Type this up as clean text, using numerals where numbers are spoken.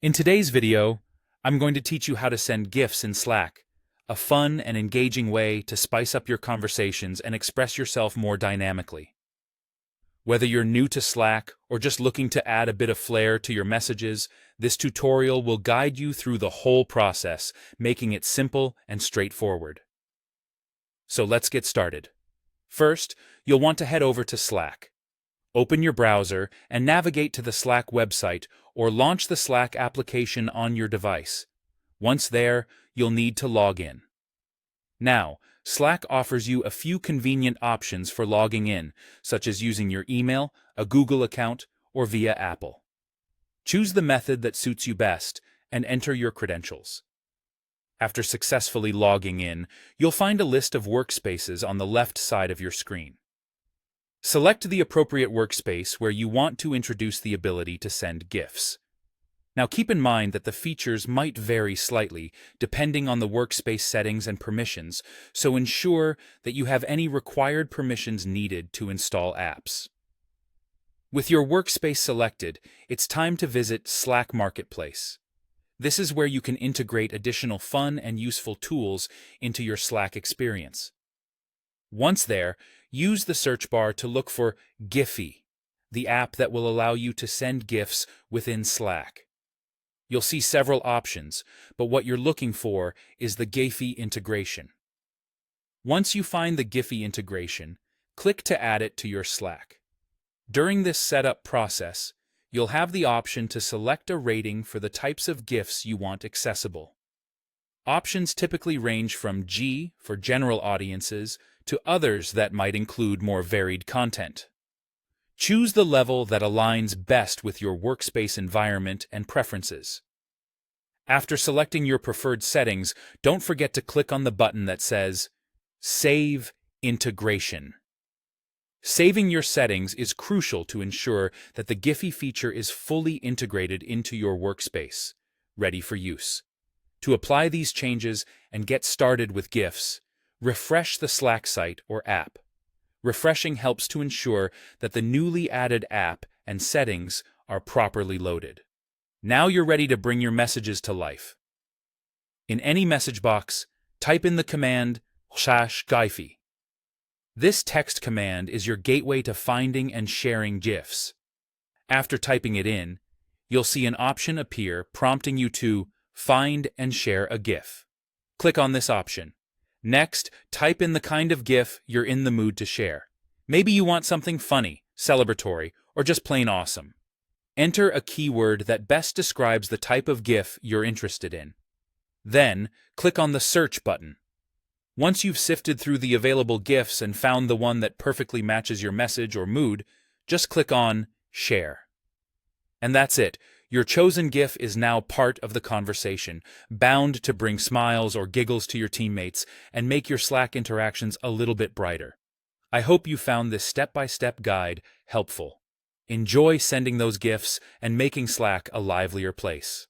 In today's video, I'm going to teach you how to send GIFs in Slack, a fun and engaging way to spice up your conversations and express yourself more dynamically. Whether you're new to Slack or just looking to add a bit of flair to your messages, this tutorial will guide you through the whole process, making it simple and straightforward. So let's get started. First, you'll want to head over to Slack. Open your browser and navigate to the Slack website or launch the Slack application on your device. Once there, you'll need to log in. Now, Slack offers you a few convenient options for logging in, such as using your email, a Google account, or via Apple. Choose the method that suits you best and enter your credentials. After successfully logging in, you'll find a list of workspaces on the left side of your screen. Select the appropriate workspace where you want to introduce the ability to send GIFs. Now keep in mind that the features might vary slightly depending on the workspace settings and permissions, so ensure that you have any required permissions needed to install apps. With your workspace selected, it's time to visit Slack Marketplace. This is where you can integrate additional fun and useful tools into your Slack experience. Once there, use the search bar to look for Giphy, the app that will allow you to send GIFs within Slack. You'll see several options, but what you're looking for is the Giphy integration. Once you find the Giphy integration, click to add it to your Slack. During this setup process, you'll have the option to select a rating for the types of GIFs you want accessible. Options typically range from G for general audiences to others that might include more varied content. Choose the level that aligns best with your workspace environment and preferences. After selecting your preferred settings, don't forget to click on the button that says Save Integration. Saving your settings is crucial to ensure that the Giphy feature is fully integrated into your workspace, ready for use. To apply these changes and get started with GIFs, refresh the Slack site or app. Refreshing helps to ensure that the newly added app and settings are properly loaded. Now you're ready to bring your messages to life. In any message box, type in the command #Giphy. This text command is your gateway to finding and sharing GIFs. After typing it in, you'll see an option appear prompting you to find and share a GIF. Click on this option. Next, type in the kind of GIF you're in the mood to share. Maybe you want something funny, celebratory, or just plain awesome. Enter a keyword that best describes the type of GIF you're interested in. Then, click on the Search button. Once you've sifted through the available GIFs and found the one that perfectly matches your message or mood, just click on Share. And that's it. Your chosen GIF is now part of the conversation, bound to bring smiles or giggles to your teammates and make your Slack interactions a little bit brighter. I hope you found this step-by-step guide helpful. Enjoy sending those GIFs and making Slack a livelier place.